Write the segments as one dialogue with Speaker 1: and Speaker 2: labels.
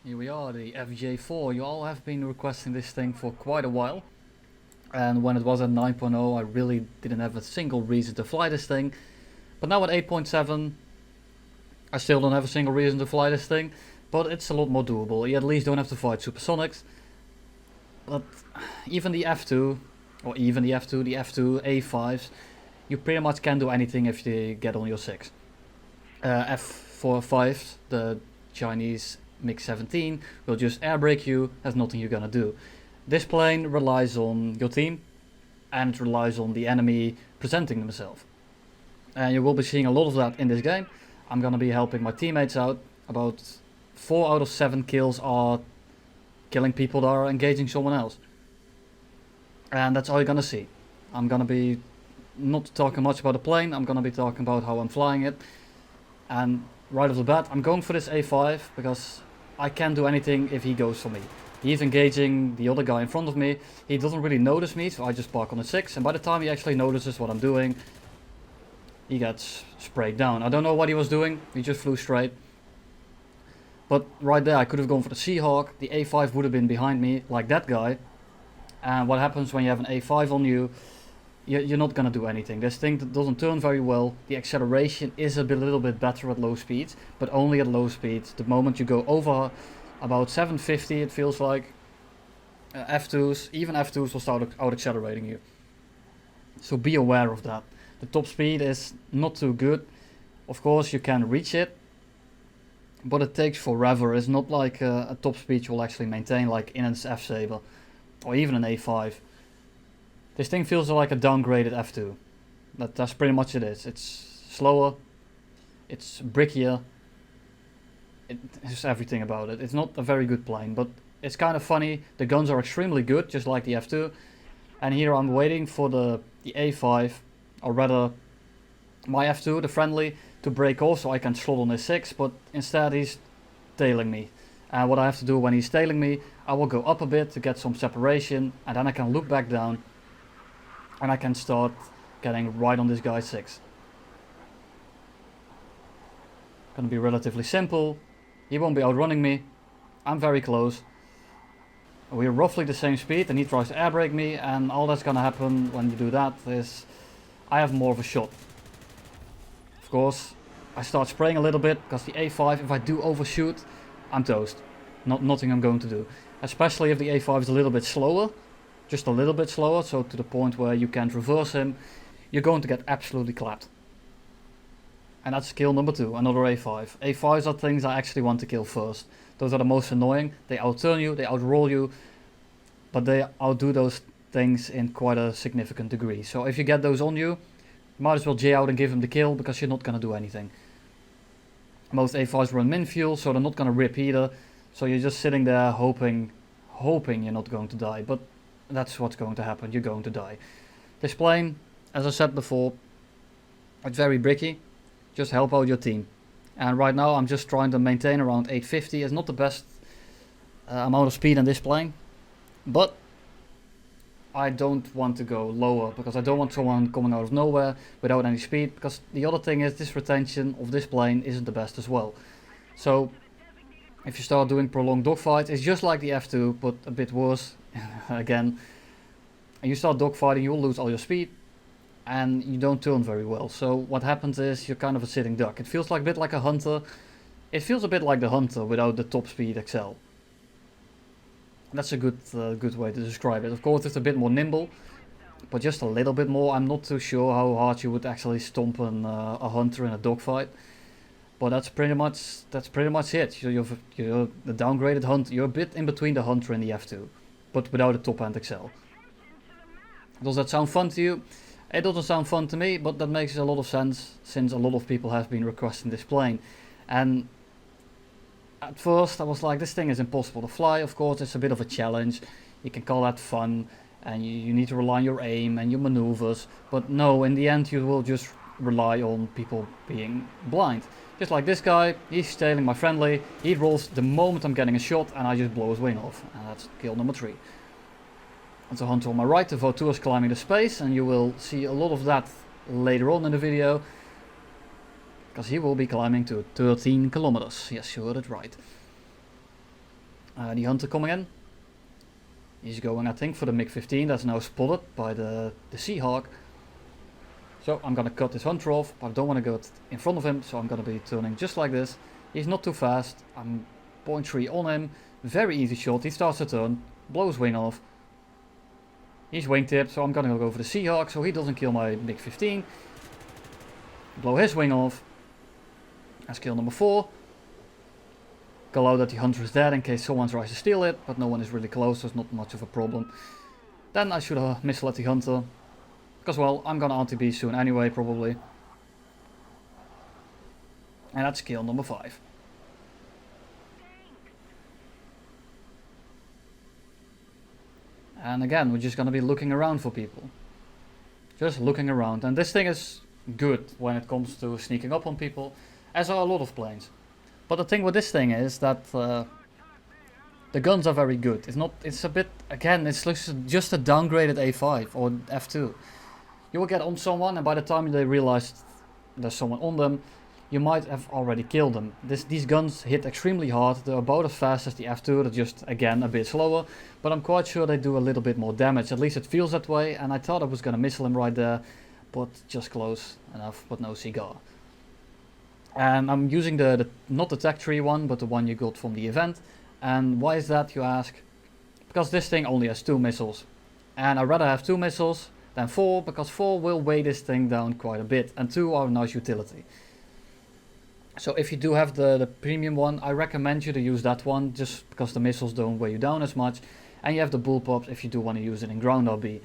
Speaker 1: Here we are, the FJ4. You all have been requesting this thing for quite a while. And when it was at 9.0, I really didn't have a single reason to fly this thing. But now at 8.7, I still don't have a single reason to fly this thing. But it's a lot more doable. You at least don't have to fight supersonics. But even the F2, or even the F2, the F2 A5s, you pretty much can do anything if you get on your 6. F4-5s, the Chinese MiG-17, will just air brake you, has nothing you're gonna do. This plane relies on your team, and it relies on the enemy presenting themselves. And you will be seeing a lot of that in this game. I'm gonna be helping my teammates out. About 4 out of 7 kills are killing people that are engaging someone else. And that's all you're gonna see. I'm gonna be not talking much about the plane, I'm gonna be talking about how I'm flying it. And right off the bat, I'm going for this A5 because I can't do anything if he goes for me. He's engaging the other guy in front of me. He doesn't really notice me, so I just park on the 6. And by the time he actually notices what I'm doing, he gets sprayed down. I don't know what he was doing. He just flew straight. But right there, I could have gone for the Seahawk. The A5 would have been behind me, like that guy. And what happens when you have an A5 on you? You're not gonna do anything. This thing doesn't turn very well. The acceleration is a little bit better at low speeds, but only at low speeds. The moment you go over about 750, it feels like F2s, even F2s will start out accelerating you. So be aware of that. The top speed is not too good. Of course, you can reach it, but it takes forever. It's not like a top speed you will actually maintain, like in an F-Saber or even an A5. This thing feels like a downgraded F2. That's pretty much it is. It's slower, it's brickier, it's everything about it. It's not a very good plane, but it's kind of funny. The guns are extremely good, just like the F2. And here I'm waiting for the A5, or rather my F2, the friendly, to break off so I can slot on his 6, but instead he's tailing me. And what I have to do when he's tailing me, I will go up a bit to get some separation, and then I can look back down. And I can start getting right on this guy's 6. Gonna be relatively simple. He won't be outrunning me. I'm very close. We're roughly the same speed and he tries to air brake me, and all that's gonna happen when you do that is I have more of a shot. Of course, I start spraying a little bit because the A5, if I do overshoot, I'm toast. Nothing I'm going to do. Especially if the A5 is a little bit slower. Just a little bit slower, so to the point where you can't reverse him, you're going to get absolutely clapped. And that's kill number 2, another A5. A5s are things I actually want to kill first. Those are the most annoying. They outturn you, they outroll you, but they outdo those things in quite a significant degree. So if you get those on you, you might as well J out and give him the kill, because you're not going to do anything. Most A5s run min fuel, so they're not going to rip either. So you're just sitting there hoping you're not going to die. But that's what's going to happen, you're going to die. This plane, as I said before, it's very bricky. Just help out your team. And right now I'm just trying to maintain around 850. It's not the best amount of speed in this plane, but I don't want to go lower, because I don't want someone coming out of nowhere without any speed, because the other thing is this retention of this plane isn't the best as well. So if you start doing prolonged dogfights, it's just like the F2, but a bit worse. Again, and you start dogfighting, you'll lose all your speed and you don't turn very well. So what happens is you're kind of a sitting duck. It feels like a bit like a hunter. It feels a bit like the hunter without the top speed XL. That's a good way to describe it. Of course, it's a bit more nimble, but just a little bit more. I'm not too sure how hard you would actually stomp a hunter in a dogfight. But that's pretty much it. You're the downgraded hunter. You're a bit in between the hunter and the F2. But without a top-end XL. Does that sound fun to you? It doesn't sound fun to me, but that makes a lot of sense, since a lot of people have been requesting this plane. And at first I was like, this thing is impossible to fly. Of course, it's a bit of a challenge. You can call that fun, and you need to rely on your aim and your maneuvers. But no, in the end you will just rely on people being blind. Just like this guy, he's tailing my friendly, he rolls the moment I'm getting a shot, and I just blow his wing off. And that's kill number 3. That's a hunter on my right, the V2 is climbing the space, and you will see a lot of that later on in the video. Because he will be climbing to 13 kilometers. Yes, you heard it right. The hunter coming in. He's going, I think, for the MiG-15. That's now spotted by the Seahawk. So I'm gonna cut this hunter off, but I don't want to go in front of him, so I'm gonna be turning just like this. He's not too fast. I'm 0.3 on him. Very easy shot. He starts to turn, blows wing off. He's wingtipped, so I'm gonna go for the Seahawk so he doesn't kill my MiG-15. Blow his wing off. That's kill number 4. Call out that the hunter is dead in case someone tries to steal it, but no one is really close, so it's not much of a problem. Then I should missile at the hunter. Because, well, I'm gonna RTB soon anyway, probably. And that's kill number 5. And again, we're just gonna be looking around for people. Just looking around. And this thing is good when it comes to sneaking up on people, as are a lot of planes. But the thing with this thing is that the guns are very good. It's a bit, again, it's just a downgraded A5 or F2. You will get on someone, and by the time they realize there's someone on them, you might have already killed them. These guns hit extremely hard. They're about as fast as the F2, they're just, again, a bit slower. But I'm quite sure they do a little bit more damage. At least it feels that way, and I thought I was going to missile him right there, but just close enough, but no cigar. And I'm using not the Tech Tree one, but the one you got from the event. And why is that, you ask? Because this thing only has 2 missiles. And I'd rather have 2 missiles than 4, because 4 will weigh this thing down quite a bit, and 2 are a nice utility. So if you do have the premium one, I recommend you to use that one, just because the missiles don't weigh you down as much. And you have the bullpups if you do want to use it in ground RB.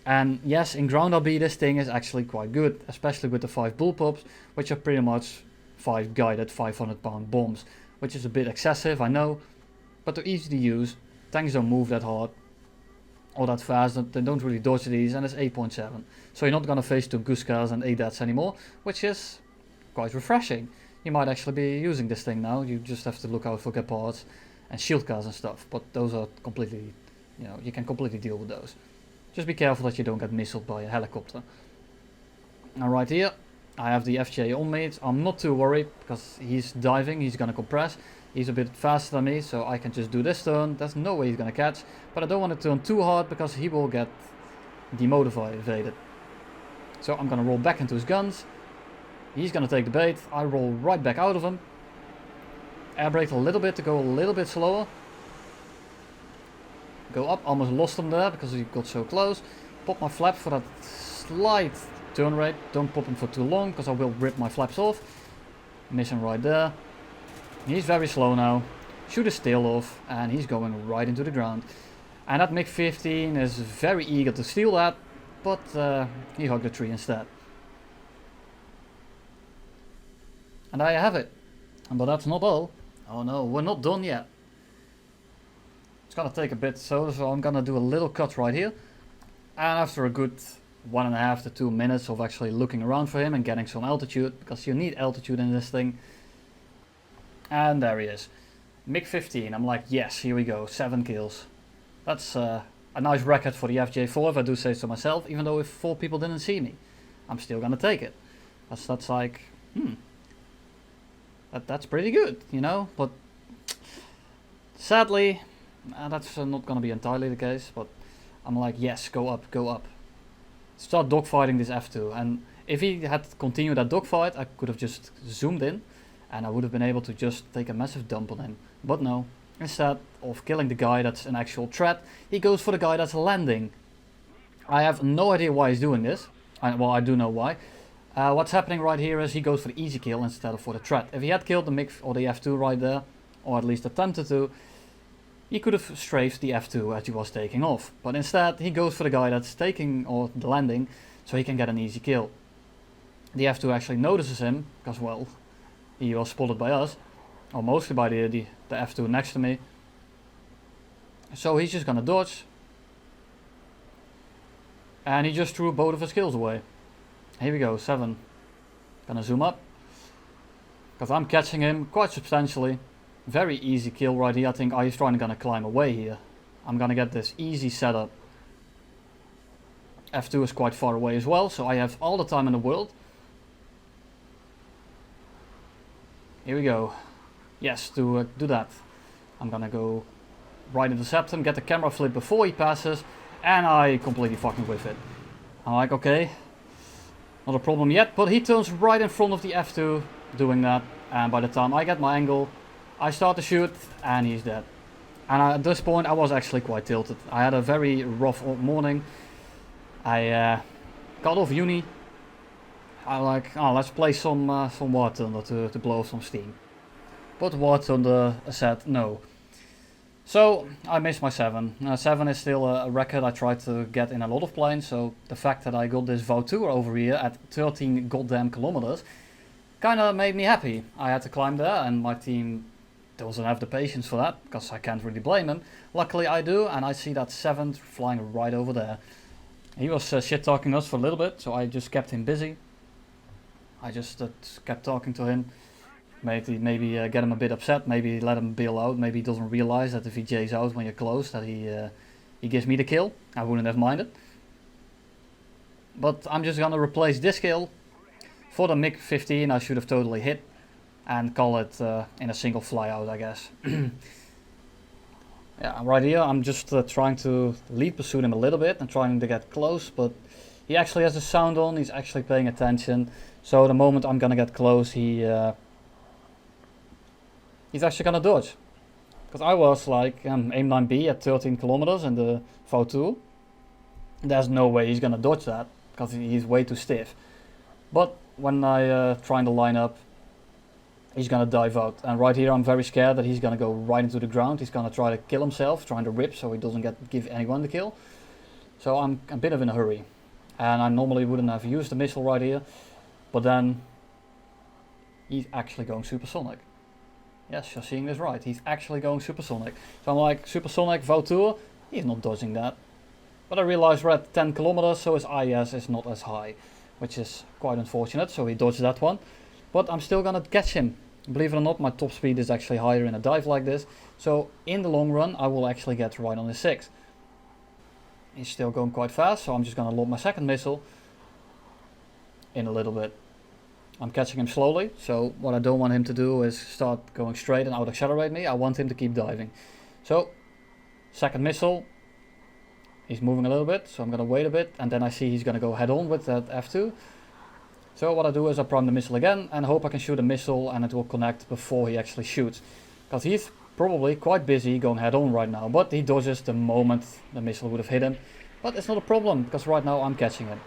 Speaker 1: And yes, in ground RB this thing is actually quite good, especially with the 5 bullpups, which are pretty much 5 guided 500-pound bombs, which is a bit excessive, I know, but they're easy to use. Tanks don't move that hard or that fast, they don't really dodge these, and it's 8.7. So you're not going to face Tunguskas and ADATs anymore, which is quite refreshing. You might actually be using this thing now. You just have to look out for Gepards and shield cars and stuff, but those are completely, you can completely deal with those. Just be careful that you don't get missiled by a helicopter. Now right here, I have the FJ on me. I'm not too worried because he's diving, he's gonna compress. He's a bit faster than me, so I can just do this turn. There's no way he's gonna catch, but I don't want to turn too hard because he will get demotivated. So I'm gonna roll back into his guns. He's gonna take the bait. I roll right back out of him. Air brake a little bit to go a little bit slower. Go up, almost lost him there because he got so close. Pop my flap for that slight turn rate. Don't pop him for too long because I will rip my flaps off. Miss him right there. He's very slow now. Shoot his tail off and he's going right into the ground. And that MiG-15 is very eager to steal that, but he hugged the tree instead. And there you have it. But that's not all. Oh no, we're not done yet. It's gonna take a bit, so I'm gonna do a little cut right here. And after a good 1.5 to 2 minutes of actually looking around for him and getting some altitude, because you need altitude in this thing. And there he is. MiG-15, I'm like, yes, here we go, 7 kills. That's a nice record for the FJ4, if I do say so myself, even though if 4 people didn't see me. I'm still gonna take it. That's like, That's pretty good, but sadly, that's not gonna be entirely the case, but I'm like, yes, go up, go up. Start dogfighting this F2, and if he had continued that dogfight, I could have just zoomed in, and I would have been able to just take a massive dump on him. But no, instead of killing the guy that's an actual threat, he goes for the guy that's landing. I have no idea why he's doing this. Well, I do know why. What's happening right here is he goes for the easy kill instead of for the threat. If he had killed the MiG or the F2 right there, or at least attempted to, he could have strafed the F2 as he was taking off. But instead, he goes for the guy that's taking or the landing, so he can get an easy kill. The F2 actually notices him, because, well, he was spotted by us, or mostly by the F2 next to me. So he's just gonna dodge. And he just threw both of his kills away. Here we go, 7. Gonna zoom up, because I'm catching him quite substantially. Very easy kill right here. I think he's gonna climb away here. I'm gonna get this easy setup. F2 is quite far away as well, so I have all the time in the world. Here we go. Yes, to do that, I'm gonna go right intercept him, get the camera flip before he passes, and I completely fucking whiff it. I'm like, okay, not a problem yet, but he turns right in front of the F2 doing that, and by the time I get my angle, I start to shoot, and he's dead. And at this point I was actually quite tilted. I had a very rough morning. I got off uni. I like, oh, let's play some War Thunder to blow some steam. But War Thunder said no. So I missed my 7. 7 is still a record I tried to get in a lot of planes, so the fact that I got this Voutour over here at 13 goddamn kilometers kinda made me happy. I had to climb there and my team doesn't have the patience for that, because I can't really blame him. Luckily I do, and I see that 7th flying right over there. He was shit talking us for a little bit, so I just kept him busy. I just kept talking to him. Maybe get him a bit upset, maybe let him bail out, maybe he doesn't realize that if he J's out when you're close that he gives me the kill. I wouldn't have minded. But I'm just gonna replace this kill for the MiG-15 I should have totally hit and call it in a single fly out, I guess. Yeah, right here I'm just trying to lead pursuit him a little bit and trying to get close, but he actually has the sound on, he's actually paying attention. So the moment I'm gonna get close, he's actually gonna dodge. Because I was like aim 9B at 13 kilometers in the Voutour. There's no way he's gonna dodge that, because he's way too stiff. But when I trying to line up, he's gonna dive out. And right here I'm very scared that he's gonna go right into the ground. He's gonna try to kill himself, trying to rip so he doesn't give anyone the kill. So I'm a bit of in a hurry. And I normally wouldn't have used the missile right here. But then he's actually going supersonic. Yes, you're seeing this right. He's actually going supersonic. So I'm like, supersonic Voutour, he's not dodging that. But I realized we're at 10 kilometers, so his IS is not as high, which is quite unfortunate. So he dodged that one. But I'm still gonna catch him. Believe it or not, my top speed is actually higher in a dive like this. So in the long run, I will actually get right on his 6. He's still going quite fast, so I'm just gonna load my second missile in a little bit. I'm catching him slowly, so what I don't want him to do is start going straight and out accelerate me. I want him to keep diving. So, second missile. He's moving a little bit, so I'm gonna wait a bit, and then I see he's gonna go head on with that F2. So what I do is I prime the missile again and hope I can shoot a missile and it will connect before he actually shoots. Because he's probably quite busy going head on right now, but he dodges the moment the missile would have hit him. But it's not a problem, because right now I'm catching him.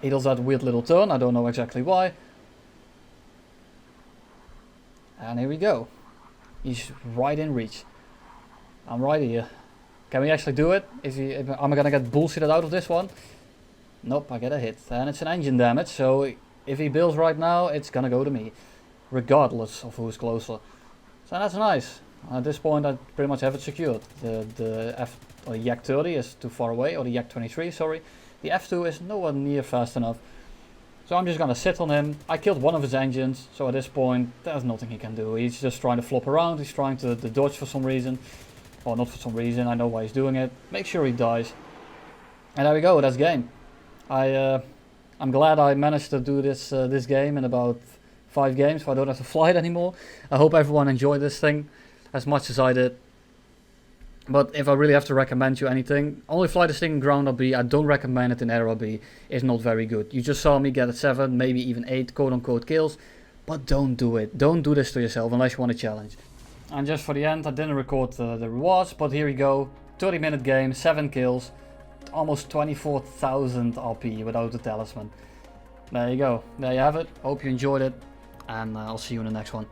Speaker 1: He does that weird little turn, I don't know exactly why. And here we go. He's right in reach. I'm right here. Can we actually do it? Am I gonna get bullshitted out of this one? Nope, I get a hit. And it's an engine damage, so if he bails right now, it's gonna go to me. Regardless of who's closer. So that's nice. At this point I pretty much have it secured. The Yak 30 is too far away, or the Yak 23, sorry. The F2 is nowhere near fast enough. So I'm just gonna sit on him. I killed one of his engines, so at this point there's nothing he can do. He's just trying to flop around, he's trying to dodge for some reason. Or not for some reason, I know why he's doing it. Make sure he dies. And there we go, that's game. I'm glad I managed to do this game in about 5 games, so I don't have to fly it anymore. I hope everyone enjoyed this thing as much as I did. But if I really have to recommend you anything, only fly this thing in ground RB. I don't recommend it in air RB. It's not very good. You just saw me get a 7, maybe even 8 quote-unquote kills. But don't do it. Don't do this to yourself unless you want a challenge. And just for the end, I didn't record the rewards, but here we go. 30-minute game, 7 kills, almost 24,000 RP without the talisman. There you go. There you have it. Hope you enjoyed it, and I'll see you in the next one.